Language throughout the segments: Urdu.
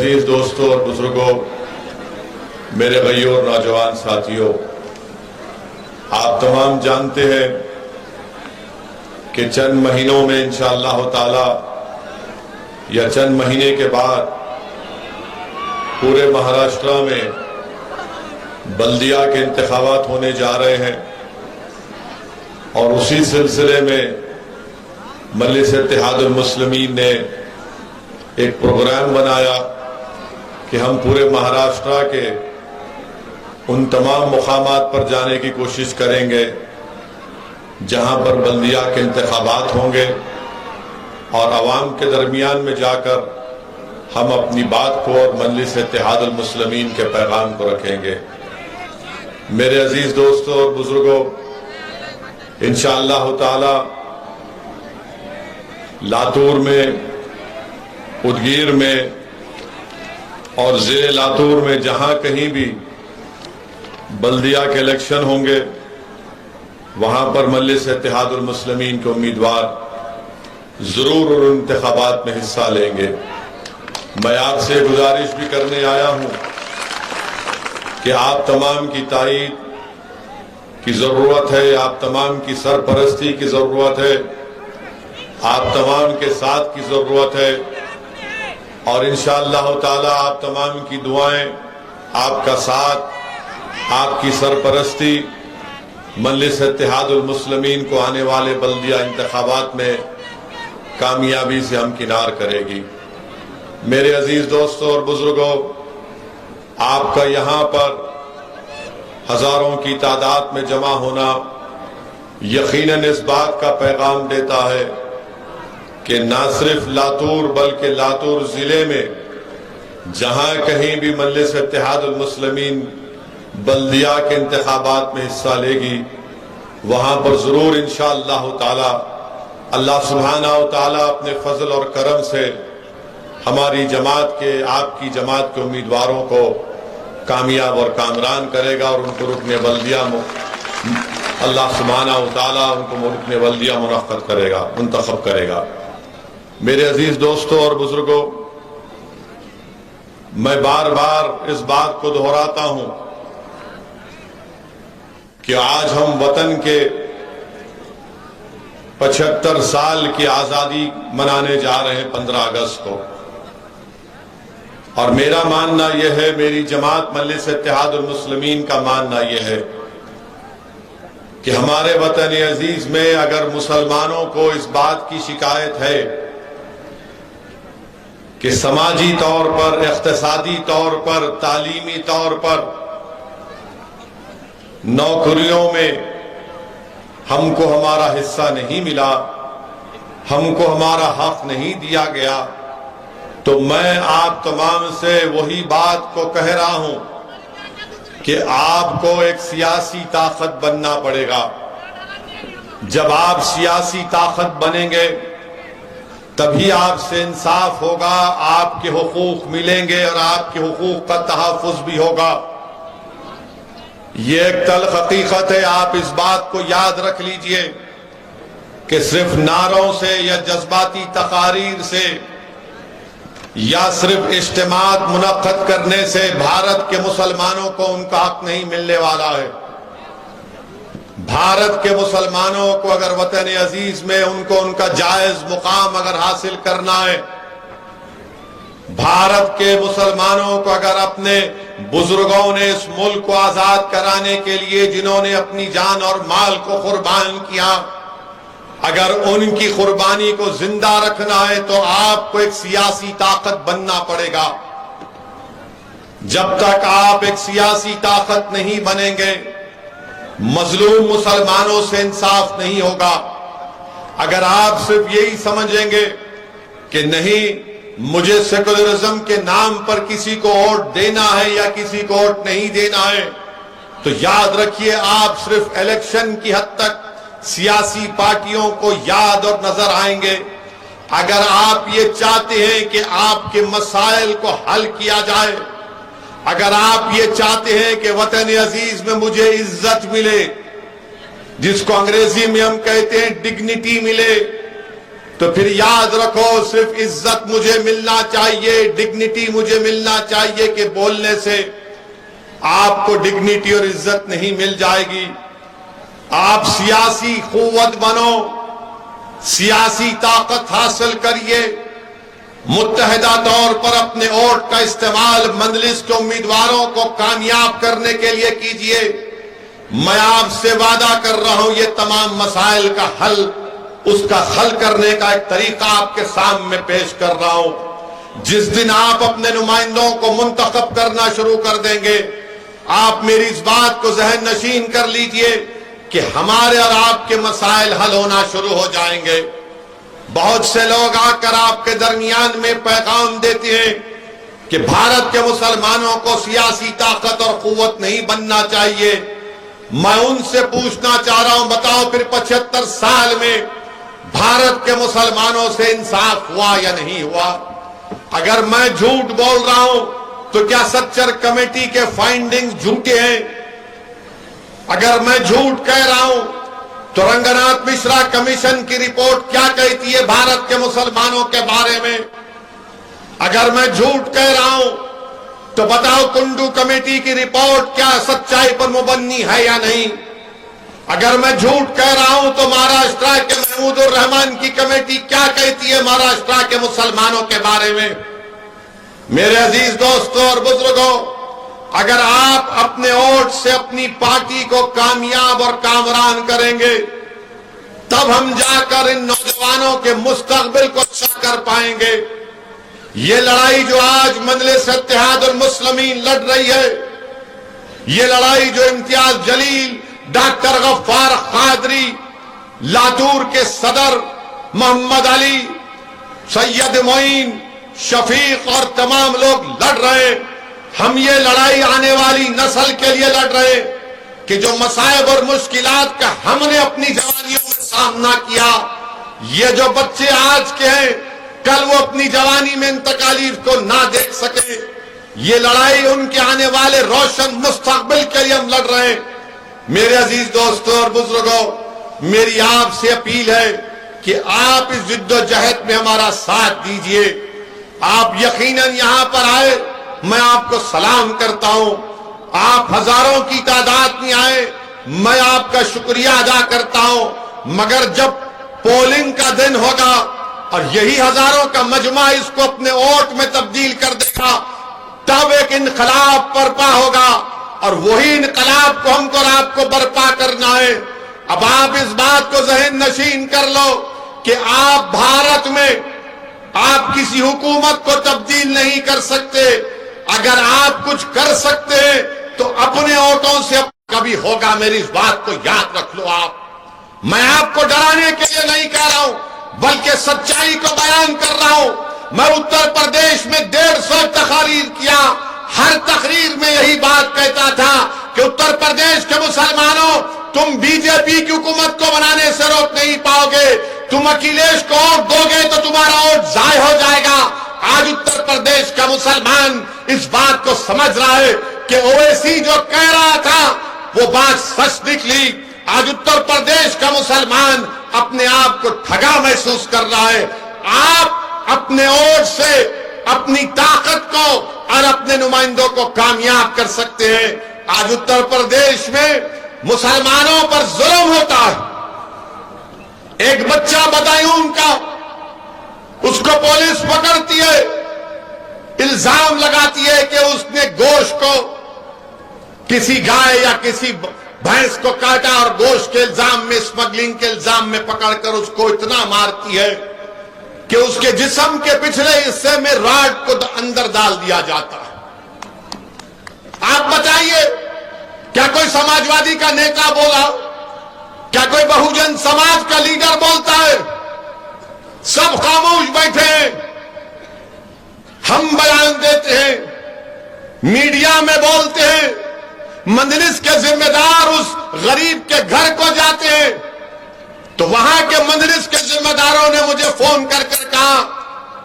عزیز دوستوں اور بزرگوں، میرے غیور نوجوان ساتھیوں، آپ تمام جانتے ہیں کہ چند مہینوں میں انشاءاللہ تعالی یا چند مہینے کے بعد پورے مہاراشٹرا میں بلدیہ کے انتخابات ہونے جا رہے ہیں، اور اسی سلسلے میں مجلس اتحاد المسلمین نے ایک پروگرام بنایا کہ ہم پورے مہاراشٹرا کے ان تمام مقامات پر جانے کی کوشش کریں گے جہاں پر بلدیہ کے انتخابات ہوں گے، اور عوام کے درمیان میں جا کر ہم اپنی بات کو اور مجلس اتحاد المسلمین کے پیغام کو رکھیں گے۔ میرے عزیز دوستوں اور بزرگوں، انشاءاللہ تعالی لاتور میں، ادگیر میں اور زیر لاتور میں جہاں کہیں بھی بلدیہ کے الیکشن ہوں گے، وہاں پر مجلس اتحاد المسلمین کے امیدوار ضرور اور انتخابات میں حصہ لیں گے۔ میں آپ سے گزارش بھی کرنے آیا ہوں کہ آپ تمام کی تائید کی ضرورت ہے، آپ تمام کی سرپرستی کی ضرورت ہے، آپ تمام کے ساتھ کی ضرورت ہے، اور انشاءاللہ تعالی آپ تمام کی دعائیں، آپ کا ساتھ، آپ کی سرپرستی مجلس اتحاد المسلمین کو آنے والے بلدیہ انتخابات میں کامیابی سے ہمکنار کرے گی۔ میرے عزیز دوستوں اور بزرگوں، آپ کا یہاں پر ہزاروں کی تعداد میں جمع ہونا یقیناً اس بات کا پیغام دیتا ہے کہ نہ صرف لاتور بلکہ لاتور ضلع میں جہاں کہیں بھی مجلس اتحاد المسلمین بلدیہ کے انتخابات میں حصہ لے گی، وہاں پر ضرور انشاءاللہ تعالی اللہ سبحانہ و تعالی اپنے فضل اور کرم سے ہماری جماعت کے، آپ کی جماعت کے امیدواروں کو کامیاب اور کامران کرے گا، اور ان کو رکن بلدیہ اللہ سبحانہ و تعالی ان کو رکن بلدیہ منعقد کرے گا، منتخب کرے گا۔ میرے عزیز دوستوں اور بزرگوں، میں بار بار اس بات کو دہراتا ہوں کہ آج ہم وطن کے 75 سال کی آزادی منانے جا رہے ہیں 15 اگست کو، اور میرا ماننا یہ ہے، میری جماعت مجلس اتحاد المسلمین کا ماننا یہ ہے کہ ہمارے وطن عزیز میں اگر مسلمانوں کو اس بات کی شکایت ہے کہ سماجی طور پر، اقتصادی طور پر، تعلیمی طور پر، نوکریوں میں ہم کو ہمارا حصہ نہیں ملا، ہم کو ہمارا حق نہیں دیا گیا، تو میں آپ تمام سے وہی بات کو کہہ رہا ہوں کہ آپ کو ایک سیاسی طاقت بننا پڑے گا۔ جب آپ سیاسی طاقت بنیں گے تبھی آپ سے انصاف ہوگا، آپ کے حقوق ملیں گے، اور آپ کے حقوق کا تحفظ بھی ہوگا۔ یہ ایک تلخ حقیقت ہے، آپ اس بات کو یاد رکھ لیجئے کہ صرف نعروں سے یا جذباتی تقاریر سے یا صرف اجتماعات منعقد کرنے سے بھارت کے مسلمانوں کو ان کا حق نہیں ملنے والا ہے۔ بھارت کے مسلمانوں کو اگر وطن عزیز میں ان کو ان کا جائز مقام اگر حاصل کرنا ہے، بھارت کے مسلمانوں کو اگر اپنے بزرگوں نے اس ملک کو آزاد کرانے کے لیے جنہوں نے اپنی جان اور مال کو قربان کیا، اگر ان کی قربانی کو زندہ رکھنا ہے تو آپ کو ایک سیاسی طاقت بننا پڑے گا۔ جب تک آپ ایک سیاسی طاقت نہیں بنیں گے، مظلوم مسلمانوں سے انصاف نہیں ہوگا۔ اگر آپ صرف یہی سمجھیں گے کہ نہیں مجھے سیکولرزم کے نام پر کسی کو ووٹ دینا ہے یا کسی کو ووٹ نہیں دینا ہے، تو یاد رکھیے آپ صرف الیکشن کی حد تک سیاسی پارٹیوں کو یاد اور نظر آئیں گے۔ اگر آپ یہ چاہتے ہیں کہ آپ کے مسائل کو حل کیا جائے، اگر آپ یہ چاہتے ہیں کہ وطن عزیز میں مجھے عزت ملے، جس کو انگریزی میں ہم کہتے ہیں ڈگنیٹی ملے، تو پھر یاد رکھو صرف عزت مجھے ملنا چاہیے، ڈگنیٹی مجھے ملنا چاہیے کہ بولنے سے آپ کو ڈگنیٹی اور عزت نہیں مل جائے گی۔ آپ سیاسی قوت بنو، سیاسی طاقت حاصل کریے، متحدہ طور پر اپنے ووٹ کا استعمال مجلس کے امیدواروں کو کامیاب کرنے کے لیے کیجیے۔ میں آپ سے وعدہ کر رہا ہوں یہ تمام مسائل کا حل، اس کا حل کرنے کا ایک طریقہ آپ کے سامنے پیش کر رہا ہوں۔ جس دن آپ اپنے نمائندوں کو منتخب کرنا شروع کر دیں گے، آپ میری اس بات کو ذہن نشین کر لیجئے کہ ہمارے اور آپ کے مسائل حل ہونا شروع ہو جائیں گے۔ بہت سے لوگ آ کر آپ کے درمیان میں پیغام دیتے ہیں کہ بھارت کے مسلمانوں کو سیاسی طاقت اور قوت نہیں بننا چاہیے۔ میں ان سے پوچھنا چاہ رہا ہوں، بتاؤ پھر 75 سال میں بھارت کے مسلمانوں سے انصاف ہوا یا نہیں ہوا؟ اگر میں جھوٹ بول رہا ہوں تو کیا سچر کمیٹی کے فائنڈنگز جھوٹے ہیں؟ اگر میں جھوٹ کہہ رہا ہوں تو رنگناتھ مشرا کمیشن کی رپورٹ کیا کہتی ہے بھارت کے مسلمانوں کے بارے میں؟ اگر میں جھوٹ کہہ رہا ہوں تو بتاؤ کنڈو کمیٹی کی رپورٹ کیا سچائی پر مبنی ہے یا نہیں؟ اگر میں جھوٹ کہہ رہا ہوں تو مہاراشٹرا کے محمود الرحمان کی کمیٹی کیا کہتی ہے مہاراشٹرا کے مسلمانوں کے بارے میں؟ میرے عزیز دوستوں اور بزرگوں، اگر آپ اپنے ووٹ سے اپنی پارٹی کو کامیاب اور کامران کریں گے، تب ہم جا کر ان نوجوانوں کے مستقبل کو اچھا کر پائیں گے۔ یہ لڑائی جو آج مجلس اتحاد المسلمین لڑ رہی ہے، یہ لڑائی جو امتیاز جلیل، ڈاکٹر غفار قادری، لاتور کے صدر محمد علی، سید معین، شفیق اور تمام لوگ لڑ رہے ہیں، ہم یہ لڑائی آنے والی نسل کے لیے لڑ رہے ہیں کہ جو مصائب اور مشکلات کا ہم نے اپنی جوانیوں میں سامنا کیا، یہ جو بچے آج کے ہیں کل وہ اپنی جوانی میں ان تکالیف کو نہ دیکھ سکے۔ یہ لڑائی ان کے آنے والے روشن مستقبل کے لیے ہم لڑ رہے ہیں۔ میرے عزیز دوستوں اور بزرگوں، میری آپ سے اپیل ہے کہ آپ اس جد و جہد میں ہمارا ساتھ دیجئے۔ آپ یقیناً یہاں پر آئے، میں آپ کو سلام کرتا ہوں۔ آپ ہزاروں کی تعداد میں آئے، میں آپ کا شکریہ ادا کرتا ہوں، مگر جب پولنگ کا دن ہوگا اور یہی ہزاروں کا مجمع اس کو اپنے ووٹ میں تبدیل کر دے گا، تب ایک انقلاب برپا ہوگا، اور وہی انقلاب کو ہم کو اور آپ کو برپا کرنا ہے۔ اب آپ اس بات کو ذہن نشین کر لو کہ آپ بھارت میں آپ کسی حکومت کو تبدیل نہیں کر سکتے۔ اگر آپ کچھ کر سکتے ہیں تو اپنے ووٹوں سے کبھی ہوگا، میری اس بات کو یاد رکھ لو۔ میں آپ کو ڈرانے کے لیے نہیں کہہ رہا ہوں، بلکہ سچائی کو بیان کر رہا ہوں۔ میں اتر پردیش میں 150 تقاریر کیا، ہر تقریر میں یہی بات کہتا تھا کہ اتر پردیش کے مسلمانوں، تم بی جے پی کی حکومت کو بنانے سے روک نہیں پاؤ گے، تم اکھلیش کو ووٹ دو گے تو تمہارا ووٹ ضائع ہو جائے گا۔ آج اتر پردیش کا مسلمان اس بات کو سمجھ رہا ہے کہ اویسی جو کہہ رہا تھا وہ بات سچ نکلی۔ آج اتر پردیش کا مسلمان اپنے آپ کو ٹھگا محسوس کر رہا ہے۔ آپ اپنے ووٹ سے اپنی طاقت کو اور اپنے نمائندوں کو کامیاب کر سکتے ہیں۔ آج اتر پردیش میں مسلمانوں پر ظلم ہوتا ہے۔ ایک بچہ بدایون کا، اس کو پولیس پکڑتی ہے، الزام لگاتی ہے کہ اس نے گوشت کو کسی گائے یا کسی بھینس کو کاٹا، اور گوشت کے الزام میں، اسمگلنگ کے الزام میں پکڑ کر اس کو اتنا مارتی ہے کہ اس کے جسم کے پچھلے حصے میں راڈ کو اندر ڈال دیا جاتا ہے۔ آپ بتائیے، کیا کوئی سماجوادی کا نیتا بولا؟ کیا کوئی بہوجن سماج کا لیڈر بولتا ہے؟ سب خاموش بیٹھے ہیں۔ ہم بیان دیتے ہیں، میڈیا میں بولتے ہیں، مجلس کے ذمہ دار اس غریب کے گھر کو جاتے ہیں تو وہاں کے مجلس کے ذمہ داروں نے مجھے فون کر کر کہا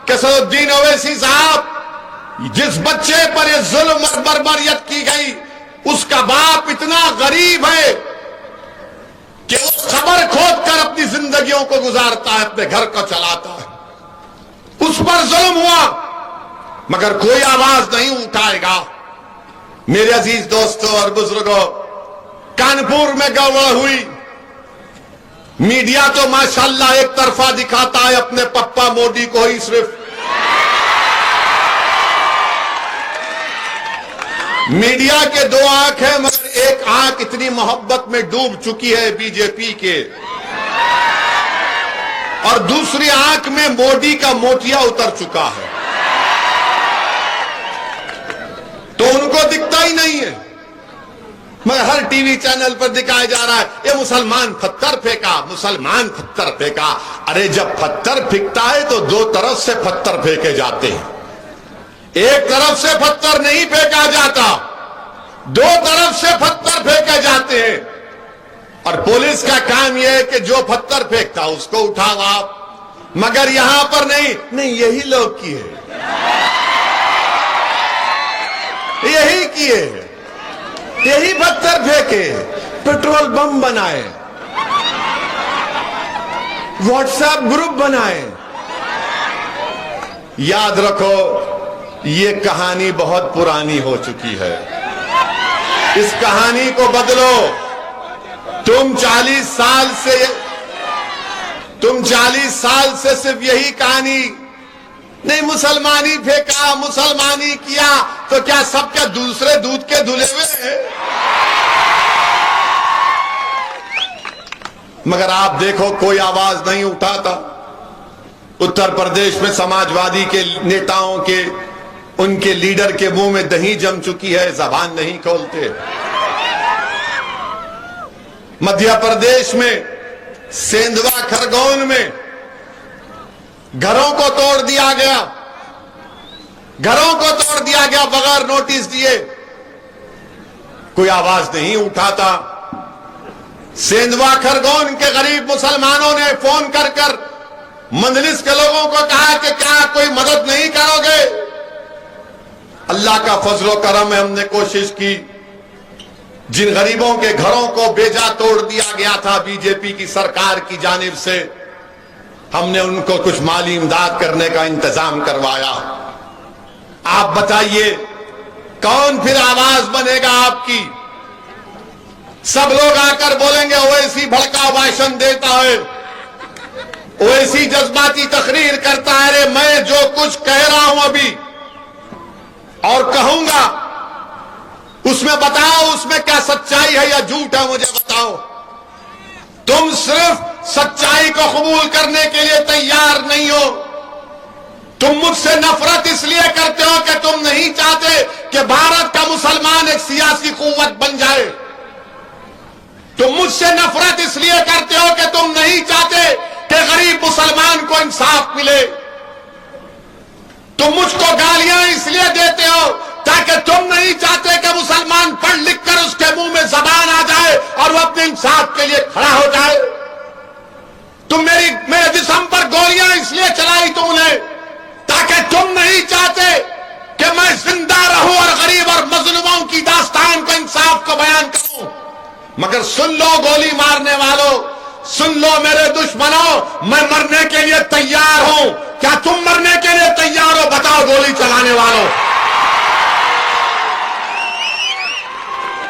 کہ صدر الدین اویسی صاحب، جس بچے پر یہ ظلم اور بربریت کی گئی اس کا باپ اتنا غریب ہے کہ وہ خبر کھود کر اپنی زندگیوں کو گزارتا ہے، اپنے گھر کو چلاتا ہے، اس پر ظلم ہوا مگر کوئی آواز نہیں اٹھائے گا۔ میرے عزیز دوستوں اور بزرگوں، کانپور میں گڑبڑ ہوئی، میڈیا تو ماشاءاللہ ایک طرفہ دکھاتا ہے اپنے پپا مودی کو ہی صرف۔ میڈیا کے دو آنکھ ہیں مگر ایک آنکھ اتنی محبت میں ڈوب چکی ہے بی جے پی کے، اور دوسری آنکھ میں مودی کا موتیا اتر چکا ہے، تو ان کو دکھتا ہی نہیں ہے، مگر ہر ٹی وی چینل پر دکھایا جا رہا ہے یہ مسلمان پتھر پھینکا، مسلمان پتھر پھینکا۔ ارے جب پتھر پھینکتا ہے تو دو طرف سے پتھر پھینکے جاتے ہیں، ایک طرف سے پتھر نہیں پھینکا جاتا، دو طرف سے پتھر پھینکے جاتے ہیں، اور پولیس کا کام یہ ہے کہ جو پتھر پھینکتا اس کو اٹھاؤ آپ، مگر یہاں پر نہیں، یہی لوگ کیے، یہی کیے، یہی پتھر پھینکے، پیٹرول بم بنائے، واٹس ایپ گروپ بنائے۔ یاد رکھو یہ کہانی بہت پرانی ہو چکی ہے، اس کہانی کو بدلو۔ تم 40 سال سے صرف یہی کہانی، نہیں مسلمانی پھینکا، مسلمانی کیا، تو کیا سب کیا دوسرے دودھ کے دھلے ہوئے ہیں؟ مگر آپ دیکھو کوئی آواز نہیں اٹھاتا۔ اتر پردیش میں سماجوادی کے نیتاؤں کے، ان کے لیڈر کے منہ میں دہی جم چکی ہے، زبان نہیں کھولتے۔ مدھیہ پردیش میں سیندوا کھرگون میں گھروں کو توڑ دیا گیا، گھروں کو توڑ دیا گیا بغیر نوٹس دیے، کوئی آواز نہیں اٹھاتا۔ سیندوا کھرگون کے غریب مسلمانوں نے فون کر کر مجلس کے لوگوں کو کہا کہ کیا کوئی مدد نہیں کرو گے؟ اللہ کا فضل و کرم ہے، ہم نے کوشش کی، جن غریبوں کے گھروں کو بیجا توڑ دیا گیا تھا بی جے پی کی سرکار کی جانب سے، ہم نے ان کو کچھ مالی امداد کرنے کا انتظام کروایا۔ آپ بتائیے کون پھر آواز بنے گا آپ کی؟ سب لوگ آ کر بولیں گے اویسی بھڑکا بھاشن دیتا ہے، اویسی جذباتی تقریر کرتا ہے۔ ارے میں جو کچھ کہہ رہا ہوں ابھی اور کہوں گا اس میں بتاؤ اس میں کیا سچائی ہے یا جھوٹ ہے، مجھے بتاؤ۔ تم صرف سچائی کو قبول کرنے کے لیے تیار نہیں ہو، تم مجھ سے نفرت اس لیے کرتے ہو کہ تم نہیں چاہتے کہ بھارت کا مسلمان ایک سیاسی قوت بن جائے، تم مجھ سے نفرت اس لیے کرتے ہو کہ تم نہیں چاہتے کہ غریب مسلمان کو انصاف ملے، تم مجھ کو گالیاں اس لیے دیتے ہو تاکہ تم نہیں چاہتے کہ مسلمان پڑھ لکھ کر اس کے منہ میں زبان آ جائے اور وہ اپنے انصاف کے لیے کھڑا ہو جائے۔ تم میرے جسم پر گولیاں اس لیے چلائی تم نے تاکہ تم نہیں چاہتے کہ میں زندہ رہوں اور غریب اور مظلوموں کی داستان کو، انصاف کو بیان کروں۔ مگر سن لو گولی مارنے والوں، سن لو میرے دشمنوں، میں مرنے کے لیے تیار ہوں۔ کیا تم مرنے کے لیے تیار ہو؟ بتاؤ گولی چلانے والوں۔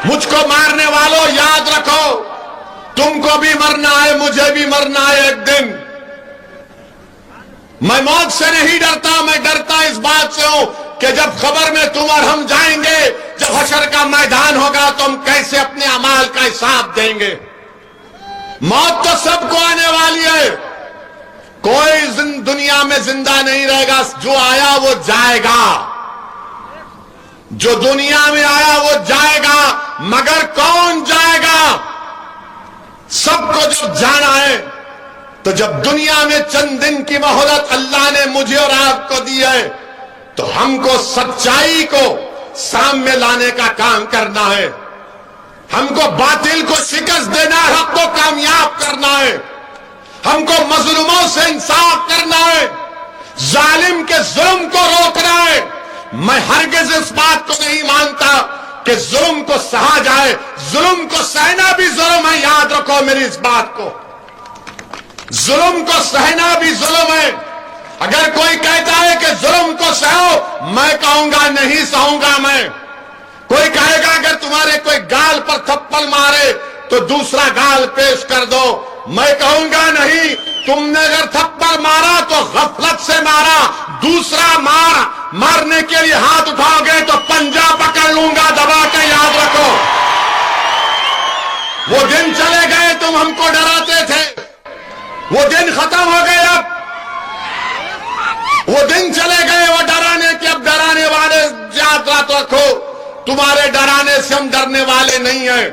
مجھ کو مارنے والوں یاد رکھو، تم کو بھی مرنا ہے، مجھے بھی مرنا ہے ایک دن۔ میں موت سے نہیں ڈرتا، میں ڈرتا اس بات سے ہوں کہ جب خبر میں تم اور ہم جائیں گے، جب حشر کا میدان ہوگا تو ہم کیسے اپنے اعمال کا حساب دیں گے۔ موت تو سب کو آنے والی ہے، کوئی دنیا میں زندہ نہیں رہے گا، جو آیا وہ جائے گا، جو دنیا میں آیا وہ جائے گا، مگر کون جائے گا؟ سب کو جب جانا ہے تو جب دنیا میں چند دن کی مہلت اللہ نے مجھے اور آپ کو دی ہے تو ہم کو سچائی کو سامنے لانے کا کام کرنا ہے، ہم کو باطل کو شکست دینا ہے، حق کو کامیاب کرنا ہے، ہم کو مظلوموں سے انصاف کرنا ہے، ظالم کے ظلم کو روکنا ہے۔ میں ہرگز اس بات کو نہیں مانتا کہ ظلم کو سہا جائے، ظلم کو سہنا بھی ظلم ہے، یاد رکھو میری اس بات کو۔ ظلم کو سہنا بھی ظلم ہے. اگر کوئی کہتا ہے کہ ظلم کو سہو، میں کہوں گا نہیں سہوں گا میں. کوئی کہے گا اگر تمہارے کوئی گال پر تھپڑ مارے تو دوسرا گال پیش کر دو، میں کہوں گا نہیں، تم نے اگر تھپڑ مارا تو غفلت سے مارا، دوسرا مارنے کے لیے ہاتھ اٹھاؤ گے تو پنجہ پکڑ لوں گا دبا کے، یاد رکھو. وہ دن چلے گئے تم ہم کو ڈراتے تھے، وہ دن ختم ہو گئے. اب وہ دن چلے گئے وہ ڈرانے کے. اب ڈرانے والے یاد رکھو، تمہارے ڈرانے سے ہم ڈرنے والے نہیں ہیں.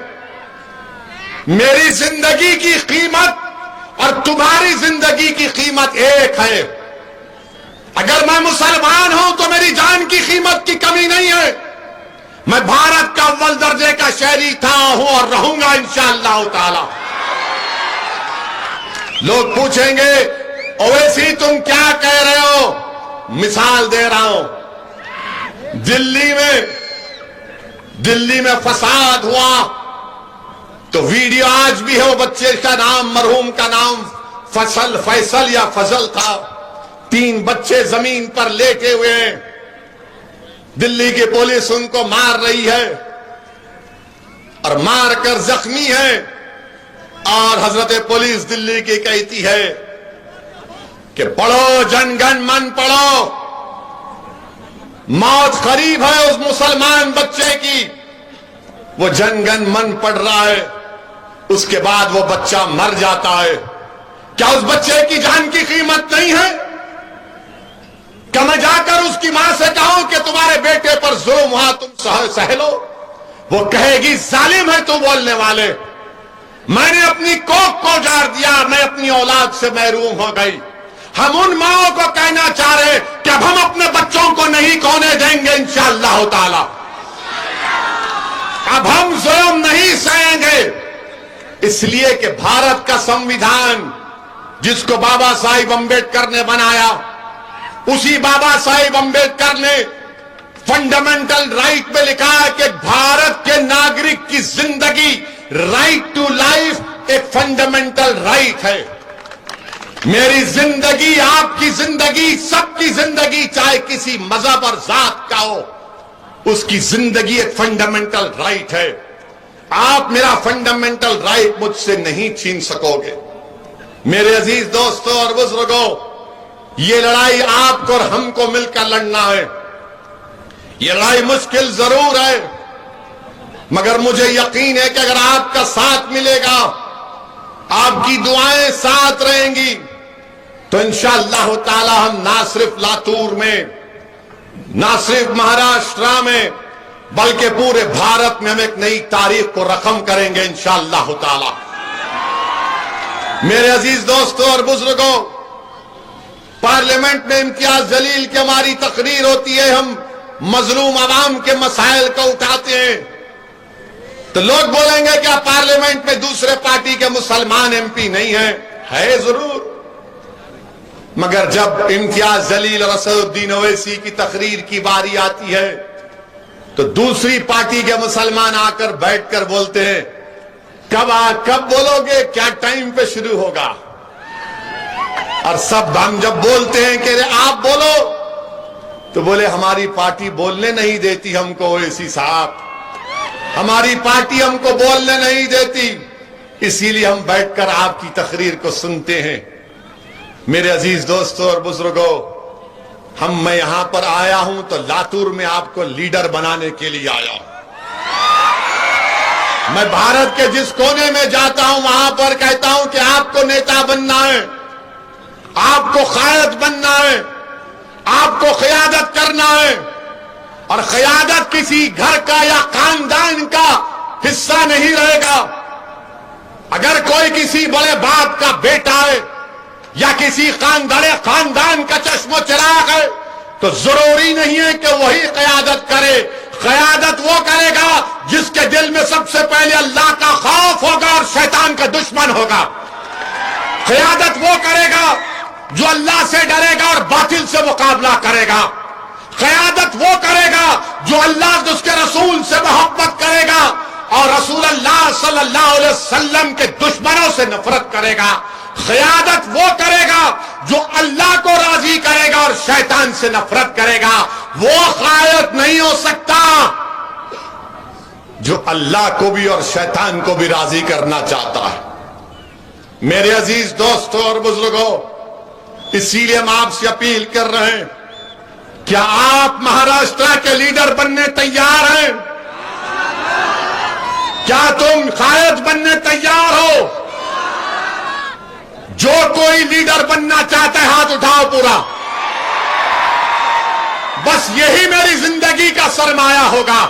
میری زندگی کی قیمت اور تمہاری زندگی کی قیمت ایک ہے. اگر میں مسلمان ہوں تو میری جان کی قیمت کی کمی نہیں ہے. میں بھارت کا اول درجے کا شہری تھا، ہوں اور رہوں گا انشاءاللہ تعالی. لوگ پوچھیں گے اویسی تم کیا کہہ رہے ہو؟ مثال دے رہا ہوں. دلی میں فساد ہوا تو ویڈیو آج بھی ہے. وہ بچے کا نام، مرحوم کا نام فیصل یا فضل تھا. 3 بچے زمین پر لیٹے ہوئے ہیں. دلی کی پولیس ان کو مار رہی ہے اور مار کر زخمی ہے. اور حضرت پولیس دلی کی کہتی ہے کہ پڑھو جن گن من پڑھو. موت قریب ہے اس مسلمان بچے کی. وہ جن گن من پڑھ رہا ہے، اس کے بعد وہ بچہ مر جاتا ہے. کیا اس بچے کی جان کی قیمت نہیں ہے؟ کیا میں جا کر اس کی ماں سے کہوں کہ تمہارے بیٹے پر ظلم ہوا تم سہ لو؟ وہ کہے گی ظالم ہے تو بولنے والے. میں نے اپنی کوکھ کو جار دیا، میں اپنی اولاد سے محروم ہو گئی. ہم ان ماؤں کو کہنا چاہ رہے کہ اب ہم اپنے بچوں کو نہیں کونے دیں گے انشاءاللہ تعالی. اب ہم ظلم نہیں سہیں گے. اس لیے کہ بھارت کا سنویدھان جس کو بابا صاحب امبیڈکر نے بنایا، اسی بابا صاحب امبیڈکر نے فنڈامنٹل رائٹ میں لکھا ہے کہ بھارت کے ناگرک کی زندگی، رائٹ ٹو لائف، ایک فنڈامنٹل رائٹ ہے. میری زندگی، آپ کی زندگی، سب کی زندگی، چاہے کسی مذہب اور ذات کا ہو، اس کی زندگی ایک فنڈامنٹل رائٹ ہے. آپ میرا فنڈامنٹل رائٹ مجھ سے نہیں چھین سکو گے. میرے عزیز دوستوں اور بزرگوں، یہ لڑائی آپ کو اور ہم کو مل کر لڑنا ہے. یہ لڑائی مشکل ضرور ہے، مگر مجھے یقین ہے کہ اگر آپ کا ساتھ ملے گا، آپ کی دعائیں ساتھ رہیں گی، تو انشاءاللہ تعالی ہم نہ صرف لاتور میں، نہ صرف مہاراشٹرا میں، بلکہ پورے بھارت میں ہم ایک نئی تاریخ کو رقم کریں گے انشاءاللہ تعالی. میرے عزیز دوستوں اور بزرگوں، پارلیمنٹ میں امتیاز جلیل کی ہماری تقریر ہوتی ہے، ہم مظلوم عوام کے مسائل کو اٹھاتے ہیں، تو لوگ بولیں گے کہ پارلیمنٹ میں دوسرے پارٹی کے مسلمان ایم پی نہیں ہیں. ہے ضرور، مگر جب امتیاز جلیل اور اسد الدین اویسی کی تقریر کی باری آتی ہے تو دوسری پارٹی کے مسلمان آ کر بیٹھ کر بولتے ہیں کب بولو گے، کیا ٹائم پہ شروع ہوگا؟ اور سب ہم جب بولتے ہیں کہ آپ بولو تو بولے ہماری پارٹی بولنے نہیں دیتی ہم کو، اویسی صاحب ہماری پارٹی ہم کو بولنے نہیں دیتی، اسی لیے ہم بیٹھ کر آپ کی تقریر کو سنتے ہیں. میرے عزیز دوستوں اور بزرگوں، میں یہاں پر آیا ہوں تو لاتور میں آپ کو لیڈر بنانے کے لیے آیا ہوں. میں بھارت کے جس کونے میں جاتا ہوں وہاں پر کہتا ہوں کہ آپ کو نیتا بننا ہے، آپ کو قائد بننا ہے، آپ کو قیادت کرنا ہے. اور قیادت کسی گھر کا یا خاندان کا حصہ نہیں رہے گا. اگر کوئی کسی بڑے باپ کا بیٹا ہے یا کسی خاندان کا چشم و چراغ ہے تو ضروری نہیں ہے کہ وہی قیادت کرے. قیادت وہ کرے گا جس کے دل میں سب سے پہلے اللہ کا خوف ہوگا اور شیطان کا دشمن ہوگا. قیادت وہ کرے گا جو اللہ سے ڈرے گا اور باطل سے مقابلہ کرے گا. قیادت وہ کرے گا جو اللہ اس کے رسول سے محبت کرے گا اور رسول اللہ صلی اللہ علیہ وسلم کے دشمنوں سے نفرت کرے گا. قیادت وہ کرے گا جو اللہ کو راضی کرے گا اور شیطان سے نفرت کرے گا. وہ قائد نہیں ہو سکتا جو اللہ کو بھی اور شیطان کو بھی راضی کرنا چاہتا ہے. میرے عزیز دوستوں اور بزرگوں، اسی لیے ہم آپ سے اپیل کر رہے ہیں، کیا آپ مہاراشٹر کے لیڈر بننے تیار ہیں؟ کیا تم قائد بننے تیار ہو؟ جو کوئی لیڈر بننا چاہتا ہے ہاتھ اٹھاؤ پورا. بس یہی میری زندگی کا سرمایہ ہوگا.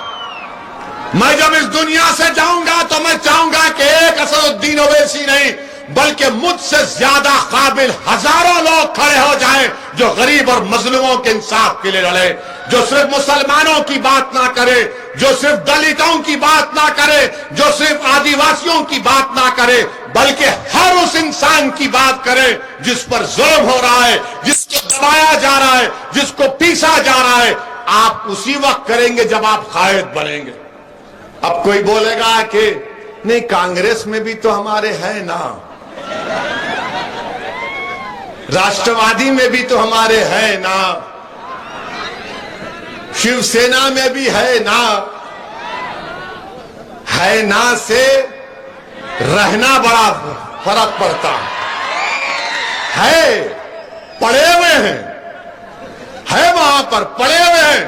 میں جب اس دنیا سے جاؤں گا تو میں چاہوں گا کہ ایک اسد الدین اویسی نہیں بلکہ مجھ سے زیادہ قابل ہزاروں لوگ کھڑے ہو جائیں جو غریب اور مظلوموں کے انصاف کے لیے لڑے، جو صرف مسلمانوں کی بات نہ کرے، جو صرف دلتوں کی بات نہ کرے، جو صرف آدیواسیوں کی بات نہ کرے، بلکہ ہر اس انسان کی بات کرے جس پر ظلم ہو رہا ہے، جس کو دبایا جا رہا ہے، جس کو پیسا جا رہا ہے. آپ اسی وقت کریں گے جب آپ قائد بنیں گے. اب کوئی بولے گا کہ نہیں کانگریس میں بھی تو ہمارے ہیں نا، راشٹروادی میں بھی تو ہمارے ہیں نا، شیو سینا میں بھی ہے نا. ہے نا سے رہنا بڑا فرق پڑتا ہے. پڑے ہوئے ہیں، ہے وہاں پر پڑے ہوئے ہیں،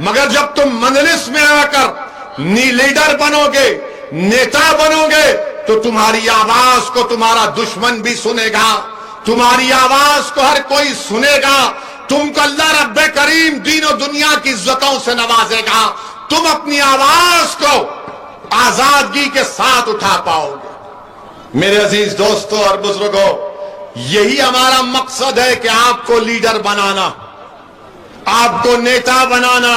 مگر جب تم مجلس میں آ کر لیڈر بنو گے، نیتا بنو گے، تو تمہاری آواز کو تمہارا دشمن بھی سنے گا، تمہاری آواز کو ہر کوئی سنے گا. تم کو اللہ رب کریم دین و دنیا کی عزتوں سے نوازے گا. تم اپنی آواز کو آزادگی کے ساتھ اٹھا پاؤ گے. میرے عزیز دوستوں اور بزرگوں، یہی ہمارا مقصد ہے کہ آپ کو لیڈر بنانا، آپ کو نیتا بنانا،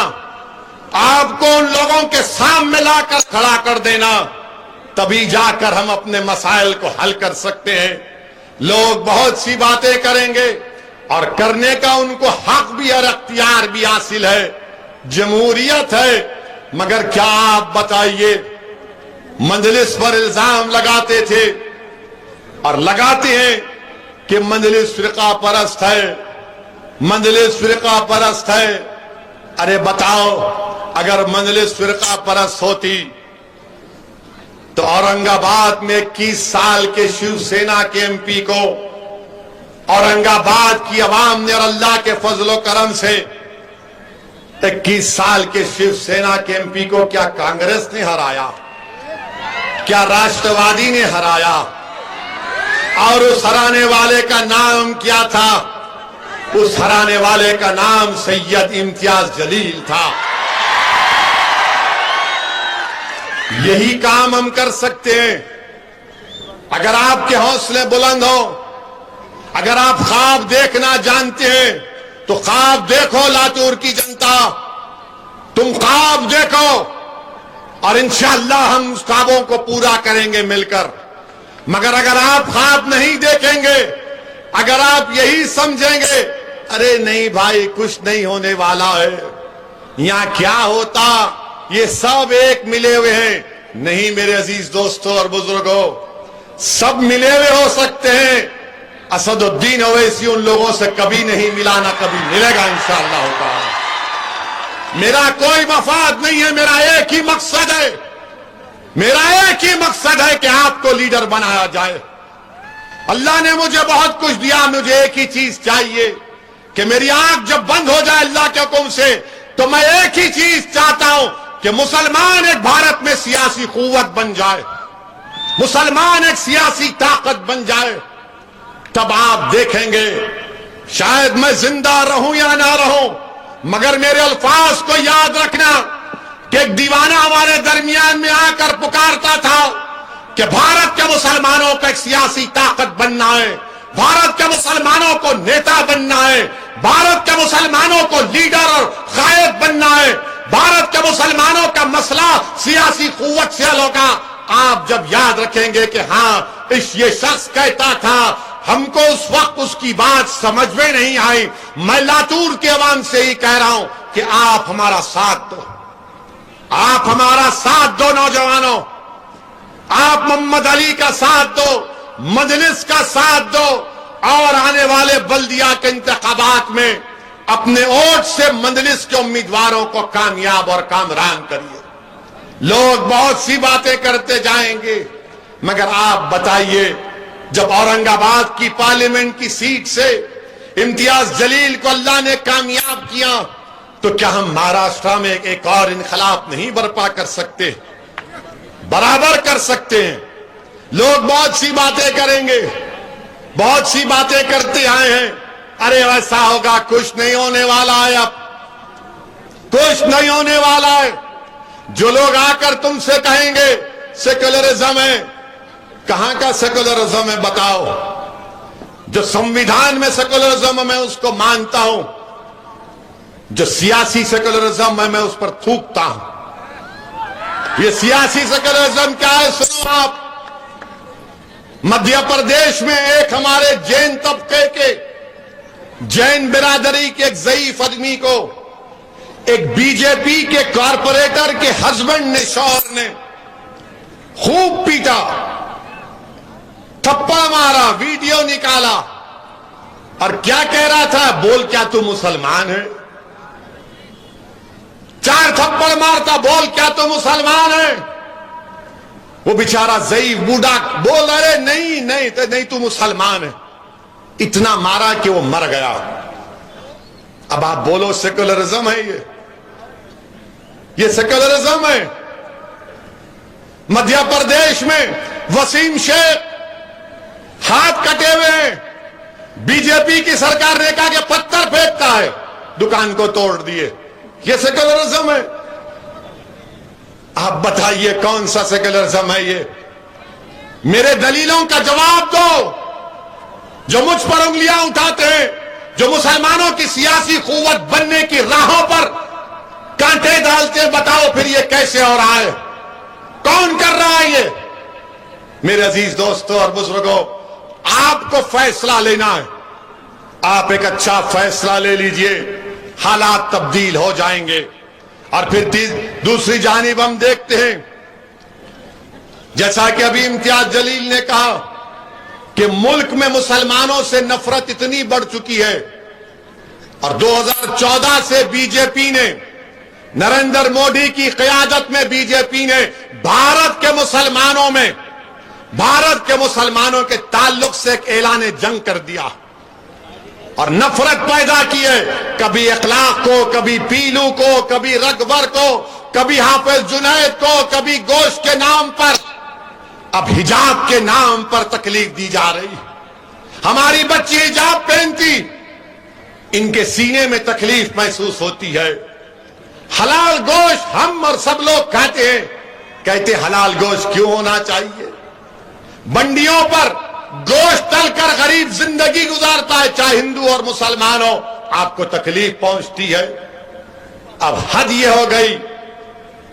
آپ کو ان لوگوں کے سامنے لا کر کھڑا کر دینا. تبھی جا کر ہم اپنے مسائل کو حل کر سکتے ہیں. لوگ بہت سی باتیں کریں گے اور کرنے کا ان کو حق بھی اور اختیار بھی حاصل ہے، جمہوریت ہے. مگر کیا آپ بتائیے، مجلس پر الزام لگاتے تھے اور لگاتے ہیں کہ مجلس فرقہ پرست ہے، مجلس فرقہ پرست ہے. ارے بتاؤ، اگر مجلس فرقہ پرست ہوتی تو اورنگ آباد میں 21 سال کے شیو سینا کے ایم پی کو اورنگ آباد کی عوام نے اور اللہ کے فضل و کرم سے 21 سال کے شیو سینا کے ایم پی کو کیا کانگریس نے ہرایا؟ کیا راشٹروادی نے ہرایا؟ اور اس ہرانے والے کا نام کیا تھا؟ اس ہرانے والے کا نام سید امتیاز جلیل تھا. یہی کام ہم کر سکتے ہیں اگر آپ کے حوصلے بلند ہو. اگر آپ خواب دیکھنا جانتے ہیں تو خواب دیکھو لاتور کی جنتا، تم خواب دیکھو اور انشاءاللہ ہم اس خوابوں کو پورا کریں گے مل کر. مگر اگر آپ خواب نہیں دیکھیں گے، اگر آپ یہی سمجھیں گے ارے نہیں بھائی کچھ نہیں ہونے والا ہے، یہاں کیا ہوتا، یہ سب ایک ملے ہوئے ہیں. نہیں میرے عزیز دوستوں اور بزرگوں، سب ملے ہوئے ہو سکتے ہیں. اسد الدین اویسی ان لوگوں سے کبھی نہیں ملا، نہ کبھی ملے گا انشاءاللہ تعالی. میرا کوئی مفاد نہیں ہے، میرا ایک ہی مقصد ہے، میرا ایک ہی مقصد ہے کہ آپ کو لیڈر بنایا جائے. اللہ نے مجھے بہت کچھ دیا، مجھے ایک ہی چیز چاہیے کہ میری آنکھ جب بند ہو جائے اللہ کے حکم سے تو میں ایک ہی چیز چاہتا ہوں کہ مسلمان ایک بھارت میں سیاسی قوت بن جائے، مسلمان ایک سیاسی طاقت بن جائے. تب آپ دیکھیں گے، شاید میں زندہ رہوں یا نہ رہوں، مگر میرے الفاظ کو یاد رکھنا کہ ایک دیوانہ ہمارے درمیان میں آ کر پکارتا تھا کہ بھارت کے مسلمانوں کو ایک سیاسی طاقت بننا ہے، بھارت کے مسلمانوں کو نیتا بننا ہے، بھارت کے مسلمانوں کو لیڈر اور قائد بننا ہے، بھارت کے مسلمانوں کا مسئلہ سیاسی قوت سے حل ہوگا. آپ جب یاد رکھیں گے کہ ہاں یہ شخص کہتا تھا، ہم کو اس وقت اس کی بات سمجھ میں نہیں آئی. میں لاتور کے عوام سے ہی کہہ رہا ہوں کہ آپ ہمارا ساتھ دو، آپ ہمارا ساتھ دو. نوجوانوں، آپ محمد علی کا ساتھ دو، مجلس کا ساتھ دو اور آنے والے بلدیہ کے انتخابات میں اپنے ووٹ سے مجلس کے امیدواروں کو کامیاب اور کامران کریے۔ لوگ بہت سی باتیں کرتے جائیں گے، مگر آپ بتائیے، جب اورنگ آباد کی پارلیمنٹ کی سیٹ سے امتیاز جلیل کو اللہ نے کامیاب کیا، تو کیا ہم مہاراشٹر میں ایک اور انقلاب نہیں برپا کر سکتے؟ برابر کر سکتے ہیں۔ لوگ بہت سی باتیں کریں گے، بہت سی باتیں کرتے آئے ہیں، ارے ایسا ہوگا، کچھ نہیں ہونے والا ہے، اب کچھ نہیں ہونے والا ہے۔ جو لوگ آ کر تم سے کہیں گے سیکولرزم ہے، کہاں کا سیکولرزم ہے بتاؤ؟ جو سمویدھان میں سیکولرزم ہے میں اس کو مانتا ہوں، جو سیاسی سیکولرزم ہے میں اس پر تھوکتا ہوں۔ یہ سیاسی سیکولرزم کیا ہے سنو آپ۔ مدھیہ پردیش میں ایک ہمارے جین طبقے کے، جین برادری کے ایک ضعیف آدمی کو ایک بی جے پی کے کارپوریٹر کے ہسبینڈ نے، شوہر نے خوب پیٹا، تھپڑ مارا، ویڈیو نکالا، اور کیا کہہ رہا تھا؟ بول کیا تو مسلمان ہے؟ 4 تھپڑ مارتا، بول کیا تو مسلمان ہے؟ وہ بیچارہ ضعیف بوڑھا بول رہے نہیں تو مسلمان ہے، اتنا مارا کہ وہ مر گیا۔ اب آپ بولو سیکولرزم ہے یہ سیکولرزم ہے؟ مدھیہ پردیش میں وسیم شیخ ہاتھ کٹے ہوئے ہیں، بی جے پی کی سرکار نے کہا کہ پتھر پھینکتا ہے، دکان کو توڑ دیے، یہ سیکولرزم ہے؟ آپ بتائیے کون سا سیکولرزم ہے یہ؟ میرے دلیلوں کا جواب دو۔ جو مجھ پر انگلیاں اٹھاتے ہیں، جو مسلمانوں کی سیاسی قوت بننے کی راہوں پر کانٹے ڈالتے ہیں، بتاؤ پھر یہ کیسے ہو رہا ہے؟ کون کر رہا ہے یہ؟ میرے عزیز دوستوں اور بزرگوں، آپ کو فیصلہ لینا ہے، آپ ایک اچھا فیصلہ لے لیجئے، حالات تبدیل ہو جائیں گے۔ اور پھر دوسری جانب ہم دیکھتے ہیں، جیسا کہ ابھی امتیاز جلیل نے کہا کہ ملک میں مسلمانوں سے نفرت اتنی بڑھ چکی ہے، اور 2014 سے بی جے پی نے، نریندر مودی کی قیادت میں بی جے پی نے بھارت کے مسلمانوں کے تعلق سے ایک اعلان جنگ کر دیا اور نفرت پیدا کی ہے، کبھی اخلاق کو، کبھی پیلو کو، کبھی رگور کو، کبھی حافظ جنید کو، کبھی گوشت کے نام پر، اب حجاب کے نام پر تکلیف دی جا رہی۔ ہماری بچی حجاب پہنتی، ان کے سینے میں تکلیف محسوس ہوتی ہے۔ حلال گوشت ہم اور سب لوگ کھاتے ہیں، کہتے حلال گوشت کیوں ہونا چاہیے؟ منڈیوں پر گوشت تل کر غریب زندگی گزارتا ہے، چاہے ہندو اور مسلمان ہو، آپ کو تکلیف پہنچتی ہے۔ اب حد یہ ہو گئی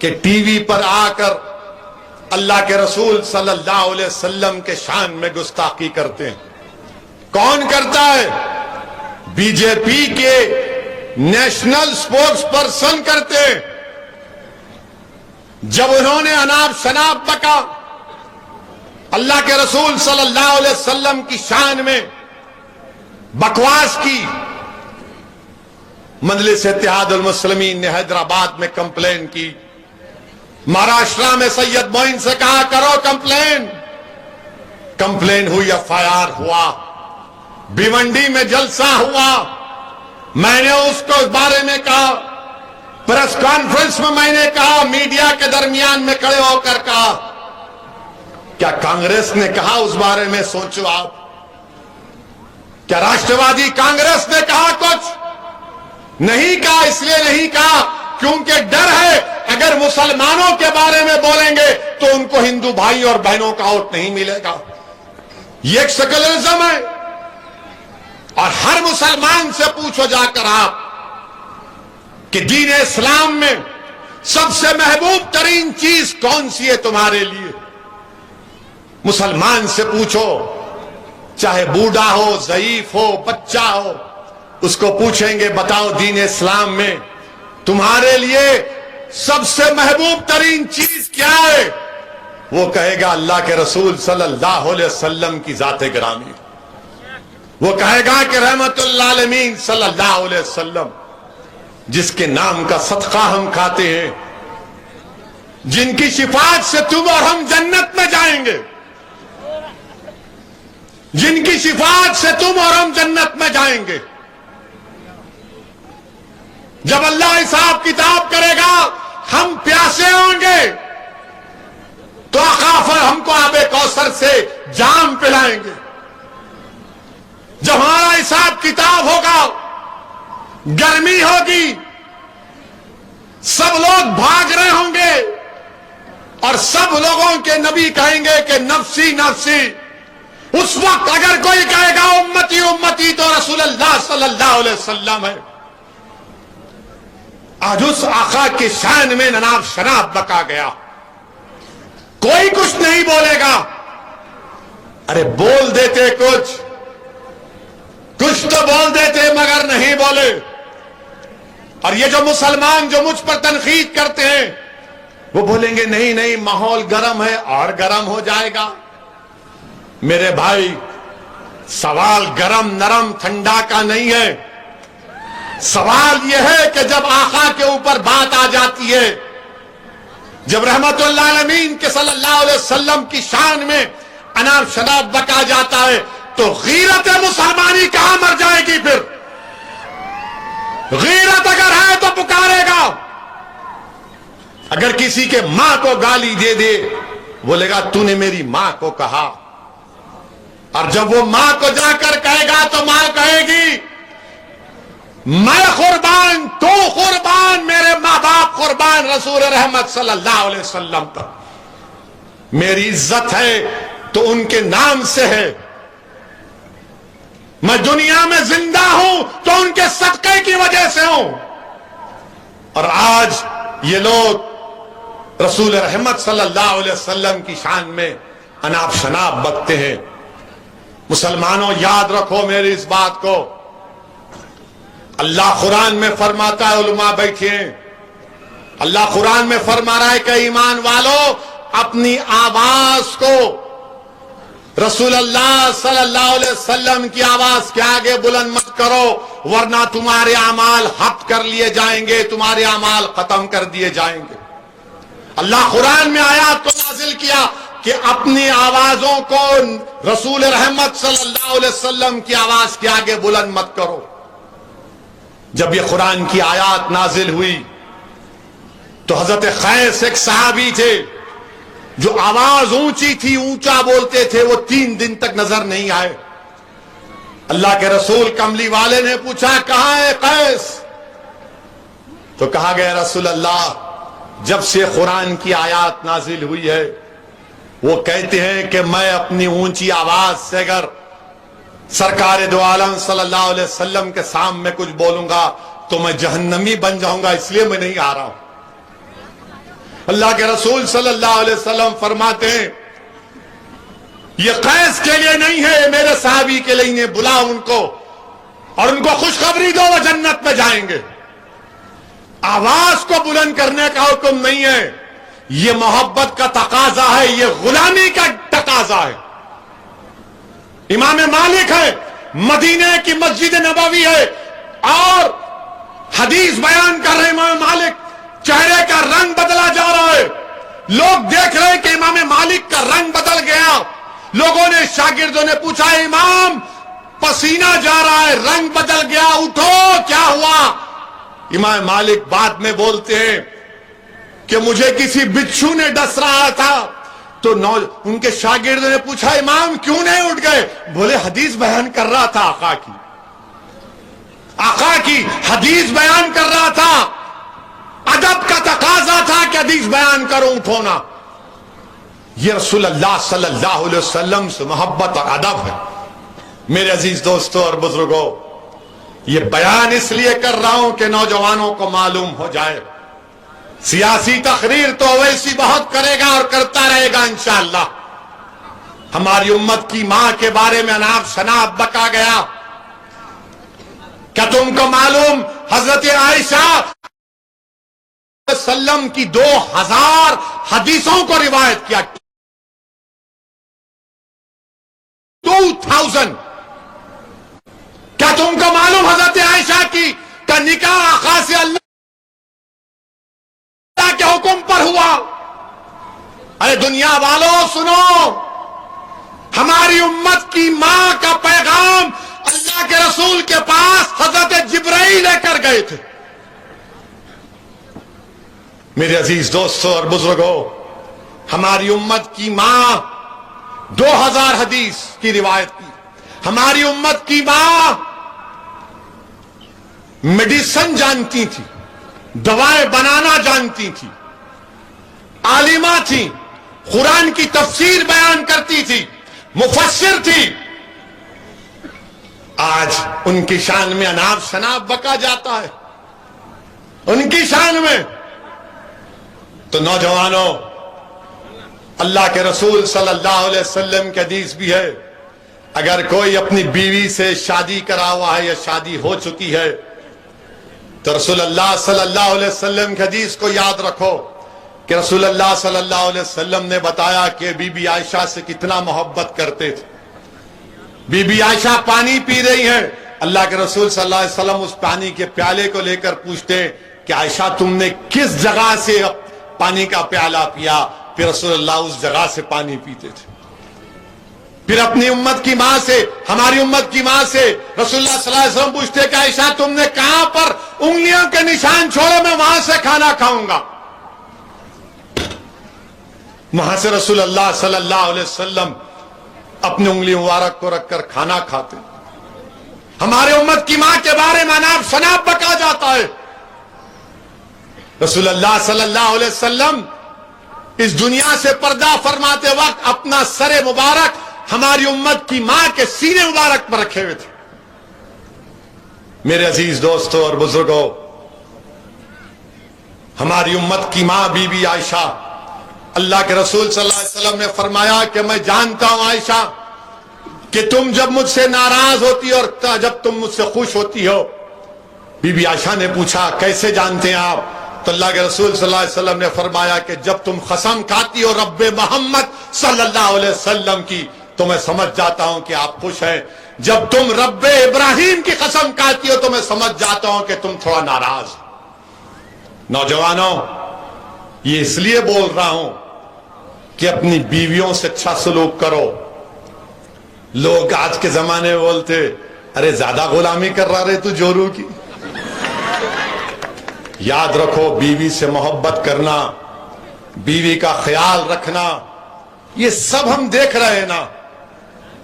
کہ ٹی وی پر آ کر اللہ کے رسول صلی اللہ علیہ وسلم کے شان میں گستاخی کرتے ہیں۔ کون کرتا ہے؟ بی جے پی کے نیشنل سپورٹس پرسن کرتے ہیں۔ جب انہوں نے اناب شناب بکا، اللہ کے رسول صلی اللہ علیہ وسلم کی شان میں بکواس کی، مجلس اتحاد المسلمین نے حیدرآباد میں کمپلین کی، مہاراشٹر میں سید معین سے کہا کرو کمپلین ہوئی، ایف آئی آر ہوا، بھیونڈی میں جلسہ ہوا، میں نے اس کو اس بارے میں کہا، پریس کانفرنس میں میں نے کہا، میڈیا کے درمیان میں کھڑے ہو کر کہا۔ کیا کانگریس نے کہا اس بارے میں؟ سوچو آپ، کیا راشٹروادی کانگریس نے کہا کچھ؟ نہیں کہا۔ اس لیے نہیں کہا کیونکہ ڈر ہے اگر مسلمانوں کے بارے میں بولیں گے تو ان کو ہندو بھائی اور بہنوں کا ووٹ نہیں ملے گا۔ یہ ایک سیکولرزم ہے، اور ہر مسلمان سے پوچھو جا کر آپ کہ دین اسلام میں سب سے محبوب ترین چیز کون سی ہے تمہارے لیے؟ مسلمان سے پوچھو، چاہے بوڑھا ہو، ضعیف ہو، بچہ ہو، اس کو پوچھیں گے بتاؤ دین اسلام میں تمہارے لیے سب سے محبوب ترین چیز کیا ہے؟ وہ کہے گا اللہ کے رسول صلی اللہ علیہ وسلم کی ذات گرامی. وہ کہے گا کہ رحمت اللہ عالمین صلی اللہ علیہ وسلم جس کے نام کا صدقہ ہم کھاتے ہیں، جن کی شفاعت سے تم اور ہم جنت میں جائیں گے، جن کی شفاعت سے تم اور ہم جنت میں جائیں گے. جب اللہ حساب کتاب کرے گا ہم پیاسے ہوں گے تو آقا ہم کو آب کوثر سے جام پلائیں گے. جب ہمارا حساب کتاب ہوگا، گرمی ہوگی، سب لوگ بھاگ رہے ہوں گے اور سب لوگوں کے نبی کہیں گے کہ نفسی نفسی. اس وقت اگر کوئی کہے گا امتی امتی تو رسول اللہ صلی اللہ علیہ وسلم ہے. آج اس آقا کی شان میں نناب شناب بکا گیا، کوئی کچھ نہیں بولے گا. ارے بول دیتے کچھ تو بول دیتے مگر نہیں بولے. اور یہ جو مسلمان جو مجھ پر تنقید کرتے ہیں وہ بولیں گے نہیں نہیں ماحول گرم ہے اور گرم ہو جائے گا. میرے بھائی، سوال گرم نرم ٹھنڈا کا نہیں ہے. سوال یہ ہے کہ جب آقا کے اوپر بات آ جاتی ہے، جب رحمت اللہ عالمین کے صلی اللہ علیہ وسلم کی شان میں اناب شناب بکا جاتا ہے تو غیرت مسلمانی کہاں مر جائے گی؟ پھر غیرت اگر ہے تو پکارے گا. اگر کسی کے ماں کو گالی دے دے بولے گا تو نے میری ماں کو کہا. اور جب وہ ماں کو جا کر کہے گا تو ماں کہے گی میں قربان، تو قربان، میرے ماں باپ قربان رسول رحمت صلی اللہ علیہ وسلم پر. میری عزت ہے تو ان کے نام سے ہے. میں دنیا میں زندہ ہوں تو ان کے صدقے کی وجہ سے ہوں. اور آج یہ لوگ رسول رحمت صلی اللہ علیہ وسلم کی شان میں اناب شناب بکتے ہیں. مسلمانوں یاد رکھو میری اس بات کو. اللہ قرآن میں فرماتا ہے، علماء بیٹھے ہیں، اللہ قرآن میں فرما رہا ہے کہ ایمان والو اپنی آواز کو رسول اللہ صلی اللہ علیہ وسلم کی آواز کے آگے بلند مت کرو ورنہ تمہارے اعمال حق کر لیے جائیں گے، تمہارے اعمال ختم کر دیے جائیں گے. اللہ قرآن میں آیات کو نازل کیا کہ اپنی آوازوں کو رسول رحمت صلی اللہ علیہ وسلم کی آواز کے آگے بلند مت کرو. جب یہ قرآن کی آیات نازل ہوئی تو حضرت قیس ایک صحابی تھے جو آواز اونچی تھی، اونچا بولتے تھے، وہ 3 دن تک نظر نہیں آئے. اللہ کے رسول کملی والے نے پوچھا کہاں ہے قیس؟ تو کہا گیا رسول اللہ جب سے قرآن کی آیات نازل ہوئی ہے وہ کہتے ہیں کہ میں اپنی اونچی آواز سے اگر سرکار دو عالم صلی اللہ علیہ وسلم کے سامنے کچھ بولوں گا تو میں جہنمی بن جاؤں گا، اس لیے میں نہیں آ رہا ہوں. اللہ کے رسول صلی اللہ علیہ وسلم فرماتے ہیں یہ قیس کے لیے نہیں ہے، میرے صحابی کے لیے، بلاؤ ان کو اور ان کو خوشخبری دو وہ جنت میں جائیں گے. آواز کو بلند کرنے کا حکم نہیں ہے، یہ محبت کا تقاضا ہے، یہ غلامی کا تقاضا ہے. امام مالک ہے، مدینے کی مسجد نبوی ہے اور حدیث بیان کر رہے امام مالک، چہرے کا رنگ بدلا جا رہا ہے. لوگ دیکھ رہے کہ امام مالک کا رنگ بدل گیا. لوگوں نے، شاگردوں نے پوچھا امام پسینہ جا رہا ہے، رنگ بدل گیا، اٹھو کیا ہوا؟ امام مالک بعد میں بولتے ہیں کہ مجھے کسی بچھو نے ڈس رہا تھا. تو ان کے شاگردوں نے پوچھا امام کیوں نہیں اٹھ گئے؟ بولے حدیث بیان کر رہا تھا، آقا کی حدیث بیان کر رہا تھا، ادب کا تقاضا تھا کہ حدیث بیان کرو، اٹھو نا. یہ رسول اللہ صلی اللہ علیہ وسلم سے محبت اور ادب ہے. میرے عزیز دوستوں اور بزرگوں، یہ بیان اس لیے کر رہا ہوں کہ نوجوانوں کو معلوم ہو جائے. سیاسی تقریر تو ویسی بہت کرے گا اور کرتا رہے گا انشاءاللہ. ہماری امت کی ماں کے بارے میں اناب شناب بکا گیا. کیا تم کو معلوم حضرت عائشہ وسلم کی 2000 حدیثوں کو روایت کیا؟ 2000. کیا تم کو معلوم حضرت عائشہ کی کا نکاح آقا سے اللہ کے حکم پر ہوا؟ ارے دنیا والوں سنو، ہماری امت کی ماں کا پیغام اللہ کے رسول کے پاس حضرت جبرائیل لے کر گئے تھے۔ میرے عزیز دوستوں اور بزرگوں، ہماری امت کی ماں 2000 حدیث کی روایت کی۔ ہماری امت کی ماں میڈیسن جانتی تھی، دوائیں بنانا جانتی تھی، عالمہ تھی، قرآن کی تفسیر بیان کرتی تھی، مفسر تھی۔ آج ان کی شان میں اناپ شناپ بکا جاتا ہے، ان کی شان میں۔ تو نوجوانوں، اللہ کے رسول صلی اللہ علیہ وسلم کی حدیث بھی ہے، اگر کوئی اپنی بیوی سے شادی کرا ہوا ہے یا شادی ہو چکی ہے تو رسول اللہ صلی اللہ علیہ وسلم کی حدیث کو یاد رکھو کہ رسول اللہ صلی اللہ علیہ وسلم نے بتایا کہ بی بی عائشہ سے کتنا محبت کرتے تھے۔ بی بی عائشہ پانی پی رہی ہیں، اللہ کے رسول صلی اللہ علیہ وسلم اس پانی کے پیالے کو لے کر پوچھتے ہیں کہ عائشہ تم نے کس جگہ سے پانی کا پیالہ پیا؟ پھر رسول اللہ اس جگہ سے پانی پیتے تھے۔ پھر اپنی امت کی ماں سے، ہماری امت کی ماں سے رسول اللہ صلی اللہ علیہ وسلم پوچھتے کہ عائشہ تم نے کہاں پر انگلیوں کے نشان چھوڑو، میں وہاں سے کھانا کھاؤں گا۔ وہاں سے رسول اللہ صلی اللہ علیہ وسلم اپنی انگلی مبارک کو رکھ کر کھانا کھاتے۔ ہمارے امت کی ماں کے بارے میں اناپ شناپ بکا جاتا ہے۔ رسول اللہ صلی اللہ علیہ وسلم اس دنیا سے پردہ فرماتے وقت اپنا سر مبارک ہماری امت کی ماں کے سینے مبارک پر رکھے ہوئے تھے۔ میرے عزیز دوستوں اور بزرگوں، ہماری امت کی ماں بی بی عائشہ، اللہ کے رسول صلی اللہ علیہ وسلم نے فرمایا کہ میں جانتا ہوں عائشہ کہ تم جب مجھ سے ناراض ہوتی ہو اور جب تم مجھ سے خوش ہوتی ہو۔ بی بی عائشہ نے پوچھا کیسے جانتے ہیں آپ؟ تو اللہ کے رسول صلی اللہ علیہ وسلم نے فرمایا کہ جب تم قسم کھاتی ہو رب محمد صلی اللہ علیہ وسلم کی تو میں سمجھ جاتا ہوں کہ آپ خوش ہیں، جب تم رب ابراہیم کی قسم کھاتی ہو تو میں سمجھ جاتا ہوں کہ تم تھوڑا ناراض۔ نوجوانوں، یہ اس لیے بول رہا ہوں کہ اپنی بیویوں سے اچھا سلوک کرو۔ لوگ آج کے زمانے میں بولتے ارے زیادہ غلامی کر رہا رہے تو جورو کی۔ یاد رکھو، بیوی سے محبت کرنا، بیوی کا خیال رکھنا، یہ سب ہم دیکھ رہے ہیں نا،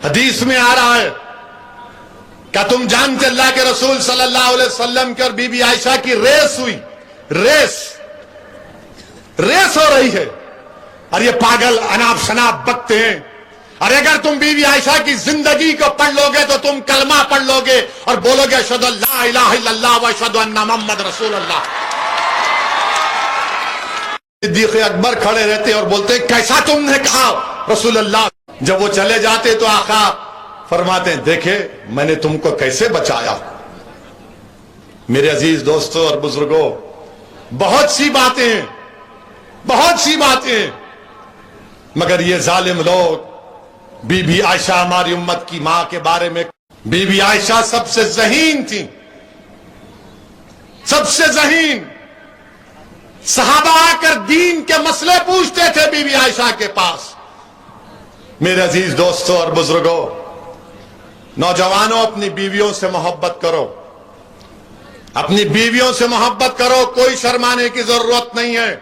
حدیث میں آ رہا ہے۔ کیا تم جانتے اللہ کے رسول صلی اللہ علیہ وسلم کی اور بی بی عائشہ کی ریس ہوئی؟ ریس ہو رہی ہے، اور یہ پاگل اناپ شناپ بکتے ہیں۔ اور اگر تم بی بی عائشہ کی زندگی کو پڑھ لو گے تو تم کلمہ پڑھ لو گے اور بولو گے اشہد ان لا الہ الا اللہ و اشہد ان محمد رسول اللہ۔ صدیق اکبر کھڑے رہتے اور بولتے کیسا تم نے کہا رسول اللہ؟ جب وہ چلے جاتے تو آقا فرماتے ہیں دیکھے میں نے تم کو کیسے بچایا۔ میرے عزیز دوستوں اور بزرگوں، بہت سی باتیں ہیں، مگر یہ ظالم لوگ بی بی عائشہ ہماری امت کی ماں کے بارے میں، بی بی عائشہ سب سے ذہین تھی، سب سے ذہین۔ صحابہ آ کر دین کے مسئلے پوچھتے تھے بی بی عائشہ کے پاس۔ میرے عزیز دوستوں اور بزرگوں، نوجوانوں، اپنی بیویوں سے محبت کرو، اپنی بیویوں سے محبت کرو، کوئی شرمانے کی ضرورت نہیں ہے،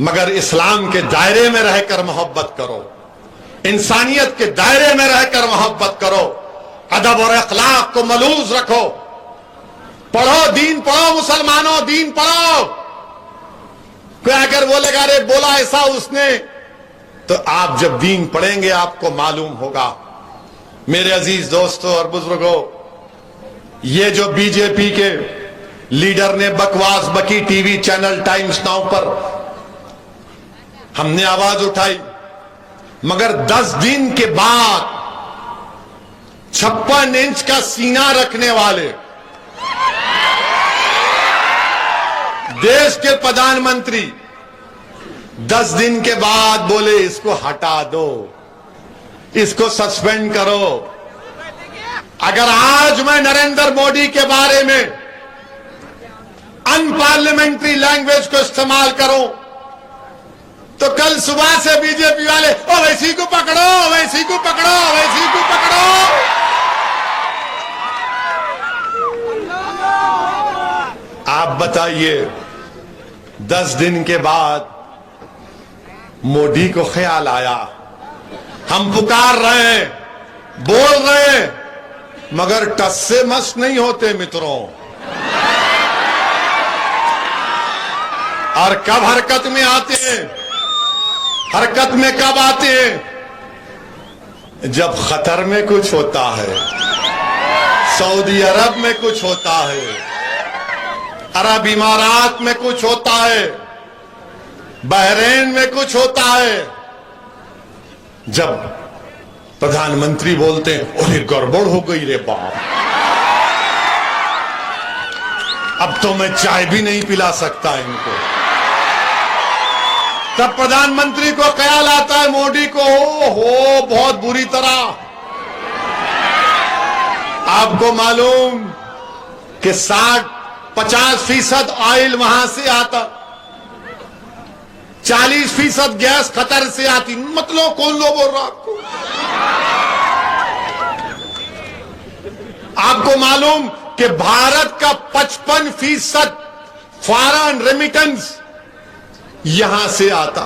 مگر اسلام کے دائرے میں رہ کر محبت کرو، انسانیت کے دائرے میں رہ کر محبت کرو، ادب اور اخلاق کو ملوث رکھو، پڑھو، دین پڑھو، مسلمانوں دین پڑھو۔ کوئی اگر بولے گا رے بولا ایسا اس نے، تو آپ جب دین پڑھیں گے آپ کو معلوم ہوگا۔ میرے عزیز دوستوں اور بزرگوں، یہ جو بی جے پی کے لیڈر نے بکواس بکی T V channel Times Now پر، ہم نے آواز اٹھائی، مگر 10 دن کے بعد 56 انچ کا سینہ رکھنے والے دیش کے پردھان منتری 10 دن کے بعد بولے اس کو ہٹا دو، اس کو سسپینڈ کرو. اگر آج میں نریندر مودی کے بارے میں ان پارلیمنٹری لینگویج کو استعمال کروں تو کل صبح سے بی جے پی والے ویسی کو پکڑو, ویسی کو پکڑو, ویسی کو پکڑو. آپ بتائیے 10 دن کے بعد مودی کو خیال آیا ہم پکار رہے ہیں, بول رہے ہیں, مگر ٹس سے مس نہیں ہوتے متروں. اور کب حرکت میں آتے ہیں, حرکت میں کب آتے ہیں؟ جب قطر میں کچھ ہوتا ہے, سعودی عرب میں کچھ ہوتا ہے, عرب امارات میں کچھ ہوتا ہے, بحرین میں کچھ ہوتا ہے. جب پردھان منتری بولتے ہیں اوہ گڑبڑ ہو گئی رے باپ, اب تو میں چائے بھی نہیں پلا سکتا ان کو, تب پردھان منتری کو خیال آتا ہے مودی کو ہو بہت بری طرح. آپ کو معلوم کہ 50% آئل وہاں سے آتا, 40% گیس قطر سے آتی. مطلب کون لو بول رہا آپ کو؟ آپ کو معلوم کہ بھارت کا 55% فارن ریمیٹنس یہاں سے آتا,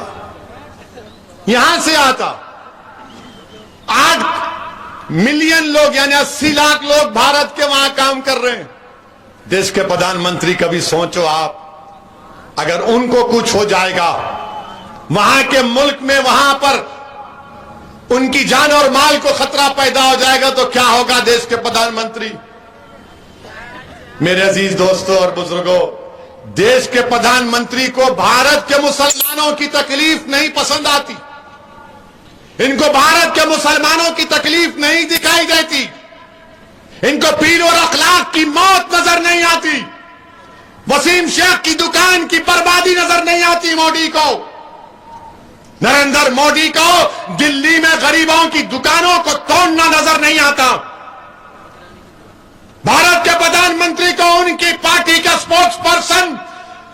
یہاں سے آتا. 8 ملین لوگ یعنی 80 لاکھ لوگ بھارت کے وہاں کام کر رہے ہیں. دیش کے پردھان منتری کبھی سوچو آپ, اگر ان کو کچھ ہو جائے گا وہاں کے ملک میں, وہاں پر ان کی جان اور مال کو خطرہ پیدا ہو جائے گا تو کیا ہوگا دیش کے پردھان منتری؟ میرے عزیز دوستوں اور بزرگوں, دیش کے پردھان منتری کو بھارت کے مسلمانوں کی تکلیف نہیں پسند آتی, ان کو بھارت کے مسلمانوں کی تکلیف نہیں دکھائی دیتی, ان کو پیر اور اخلاق کی موت نظر نہیں آتی, وسیم شیخ کی دکان کی بربادی نظر نہیں آتی مودی کو. نریندر مودی کو دلی میں غریبوں کی دکانوں کو توڑنا نظر نہیں آتا. بھارت کے پردھان منتری کو ان کی پارٹی کا سپوکس پرسن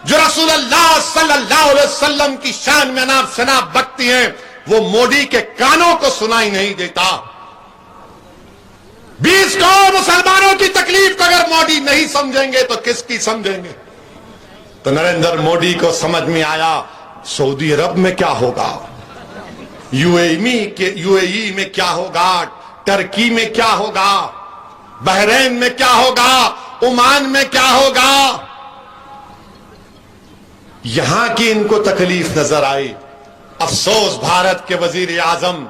جو رسول اللہ صلی اللہ علیہ وسلم کی شان میں نام شناب بکتی ہیں, وہ مودی کے کانوں کو سنائی نہیں دیتا. 20 کروڑ مسلمانوں کی تکلیف کو اگر مودی نہیں سمجھیں گے تو کس کی سمجھیں گے؟ تو نریندر مودی کو سمجھ میں آیا سعودی عرب میں کیا ہوگا, یو اے ای میں کیا ہوگا, ٹرکی میں کیا ہوگا, بحرین میں کیا ہوگا, عمان میں کیا ہوگا. یہاں کی ان کو تکلیف نظر آئی. افسوس بھارت کے وزیر اعظم,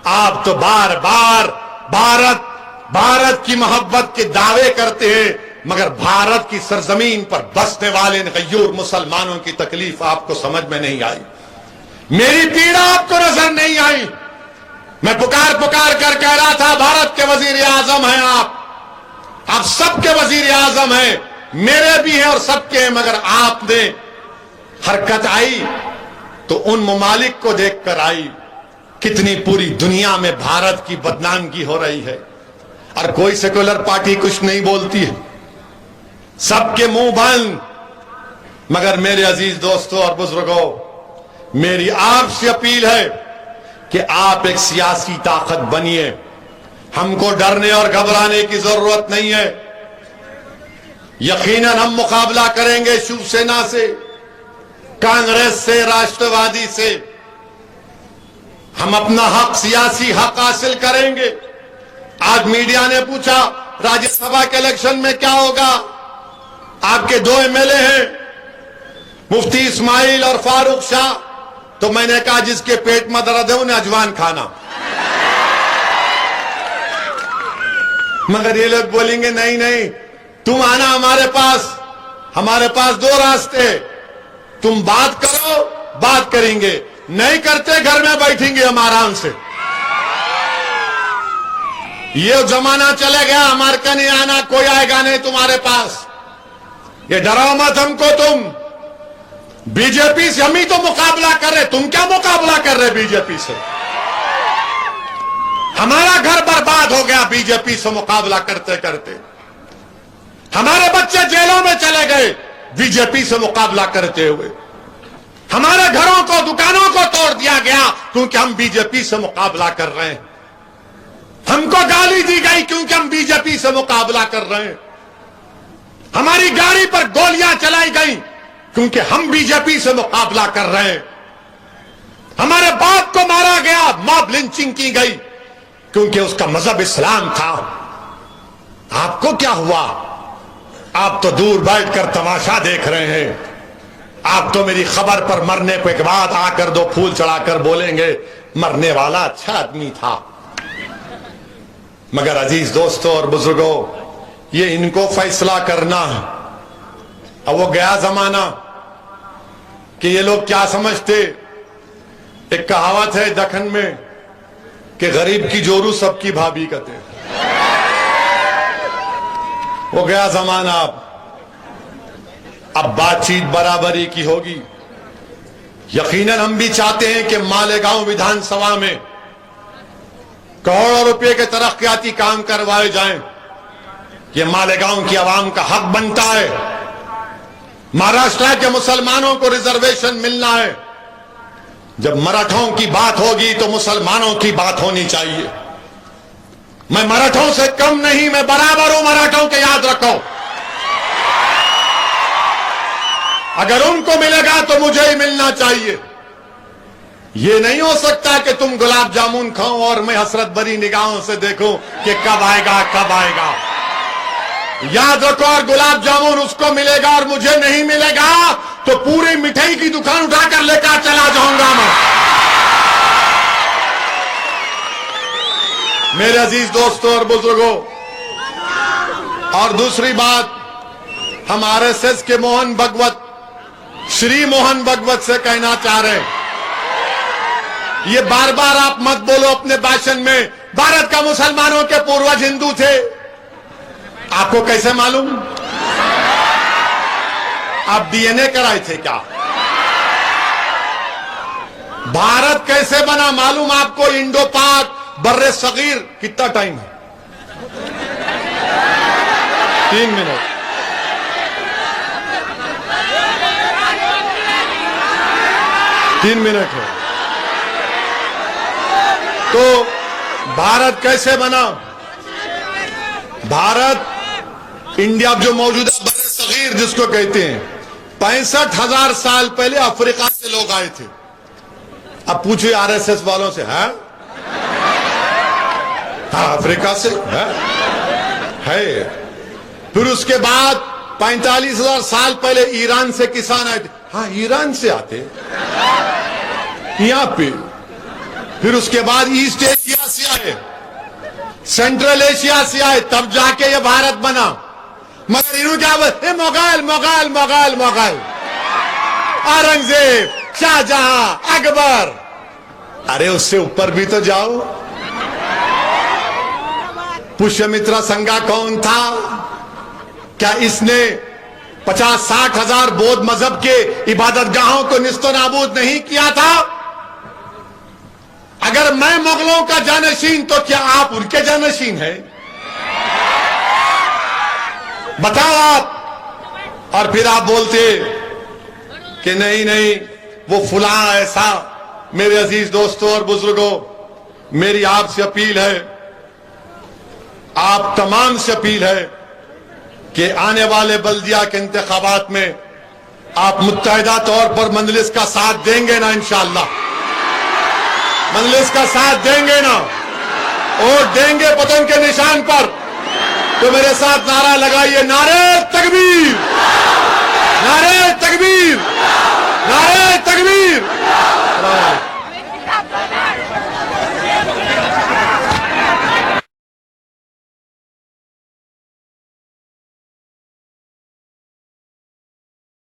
آپ تو بار بار بھارت کی محبت کے دعوے کرتے ہیں, مگر بھارت کی سرزمین پر بسنے والے غیور مسلمانوں کی تکلیف آپ کو سمجھ میں نہیں آئی, میری پیڑا آپ کو نظر نہیں آئی. میں پکار کر کہہ رہا تھا بھارت کے وزیر اعظم ہیں آپ سب کے وزیر اعظم ہیں, میرے بھی ہیں اور سب کے ہیں, مگر آپ نے حرکت آئی تو ان ممالک کو دیکھ کر آئی کتنی پوری دنیا میں بھارت کی بدنامگی ہو رہی ہے, اور کوئی سیکولر پارٹی کچھ نہیں بولتی ہے, سب کے منہ بند. مگر میرے عزیز دوستوں اور بزرگوں, میری آپ سے اپیل ہے کہ آپ ایک سیاسی طاقت بنیے. ہم کو ڈرنے اور گھبرانے کی ضرورت نہیں ہے. یقیناً ہم مقابلہ کریں گے شیو سینا سے, کانگریس سے, راشٹروادی سے. ہم اپنا حق, سیاسی حق حاصل کریں گے. آج میڈیا نے پوچھا راجیہ سبھا کے الیکشن میں کیا ہوگا, آپ کے 2 MLA ہیں مفتی اسماعیل اور فاروق شاہ, تو میں نے کہا جس کے پیٹ میں درد ہے انہیں اجوان کھانا. مگر یہ لوگ بولیں گے نہیں تم آنا ہمارے پاس 2 راستے, تم بات کرو, بات کریں گے, نہیں کرتے گھر میں بیٹھیں گے ہم آرام سے. یہ زمانہ چلے گیا, ہمارے کا نہیں آنا, کوئی آئے گا نہیں تمہارے پاس. یہ ڈراؤ مت ہم کو, تم بی جے پی سے ہم ہی تو مقابلہ کر رہے, تم کیا مقابلہ کر رہے بی جے پی سے؟ ہمارا گھر برباد ہو گیا بی جے پی سے مقابلہ کرتے کرتے. ہمارے بچے جیلوں میں چلے گئے بی جے پی سے مقابلہ کرتے ہوئے. ہمارے گھروں کو دکانوں کو توڑ دیا گیا کیونکہ ہم بی جے پی سے مقابلہ کر رہے ہیں. ہم کو گالی دی گئی کیونکہ ہم بی جے پی سے مقابلہ کر رہے ہیں. ہماری گاڑی پر گولیاں چلائی گئیں کیونکہ ہم بی جے پی سے مقابلہ کر رہے ہیں. ہمارے باپ کو مارا گیا, ماب لنچنگ کی گئی کیونکہ اس کا مذہب اسلام تھا. آپ کو کیا ہوا؟ آپ تو دور بیٹھ کر تماشا دیکھ رہے ہیں. آپ تو میری خبر پر مرنے کے بعد آ کر 2 پھول چڑھا کر بولیں گے مرنے والا اچھا آدمی تھا. مگر عزیز دوستوں اور بزرگوں, یہ ان کو فیصلہ کرنا ہے. اب وہ گیا زمانہ کہ یہ لوگ کیا سمجھتے. ایک کہاوت ہے دکن میں کہ غریب کی جورو سب کی بھابھی کہتے ہیں. وہ گیا زمانہ. اب بات چیت برابری کی ہوگی. یقیناً ہم بھی چاہتے ہیں کہ مالیگاؤں ودھان سبھا میں کروڑوں روپے کے ترقیاتی کام کروائے جائیں. یہ مالیگاؤں کی عوام کا حق بنتا ہے. مہاراشٹر کے مسلمانوں کو ریزرویشن ملنا ہے. جب مراٹھوں کی بات ہوگی تو مسلمانوں کی بات ہونی چاہیے. میں مراٹھوں سے کم نہیں, میں برابر ہوں مراٹھوں کے, یاد رکھو. اگر ان کو ملے گا تو مجھے ہی ملنا چاہیے. یہ نہیں ہو سکتا کہ تم گلاب جامن کھاؤ اور میں حسرت بری نگاہوں سے دیکھوں کہ کب آئے گا کب آئے گا. یاد رکھو, اور گلاب جامن اس کو ملے گا اور مجھے نہیں ملے گا تو پوری مٹھائی کی دکان اٹھا کر لے کر چلا جاؤں گا میں. میرے عزیز دوستوں اور بزرگوں, اور دوسری بات, ہم آر ایس ایس کے موہن بھگوت, شری موہن بھگوت سے کہنا چاہ رہے ہیں. یہ بار بار آپ مت بولو اپنے بھاشن میں بھارت کا مسلمانوں کے پوروج ہندو تھے. آپ کو کیسے معلوم؟ آپ ڈی این اے کرائے تھے کیا؟ بھارت کیسے بنا معلوم آپ کو؟ انڈو پاک بر صغیر کتنا ٹائم ہے؟ 3 منٹ. تین منٹ ہے. تو بھارت کیسے بنا؟ بھارت انڈیا جو موجودہ بر صغیر جس کو کہتے ہیں, 65,000 سال پہلے افریقہ سے لوگ آئے تھے. اب پوچھئے آر ایس ایس والوں سے, ہاں افریقہ سے ہے. پھر اس کے بعد 45,000 سال پہلے ایران سے کسان آئے تھے. ہاں ایران سے آتے یہاں پہ. پھر اس کے بعد ایسٹ ایشیا سے آئے, سینٹرل ایشیا سے آئے, تب جا کے یہ بھارت بنا. مگر انہوں کیا بولتے, مغل مغل مغل مغل, اورنگزیب, شاہجہاں, اکبر. ارے اس سے اوپر بھی تو جاؤ. پشیمترا سنگا کون تھا؟ کیا اس نے 50-60 ہزار بودھ مذہب کے عبادت گاہوں کو نیست و نابود نہیں کیا تھا؟ اگر میں مغلوں کا جانشین تو کیا آپ ان کے جانشین ہیں؟ بتاؤ آپ. اور پھر آپ بولتے کہ نہیں وہ فلاں ایسا. میرے عزیز دوستوں اور بزرگوں, میری آپ سے اپیل ہے, آپ تمام سے اپیل ہے کہ آنے والے بلدیہ کے انتخابات میں آپ متحدہ طور پر مجلس کا ساتھ دیں گے نا؟ انشاءاللہ مجلس کا ساتھ دیں گے نا؟ ووٹ دیں گے پتنگ کے نشان پر. تو میرے ساتھ نعرہ لگائیے, نعرہ تکبیر, نعرہ تکبیر, نعرہ تکبیر.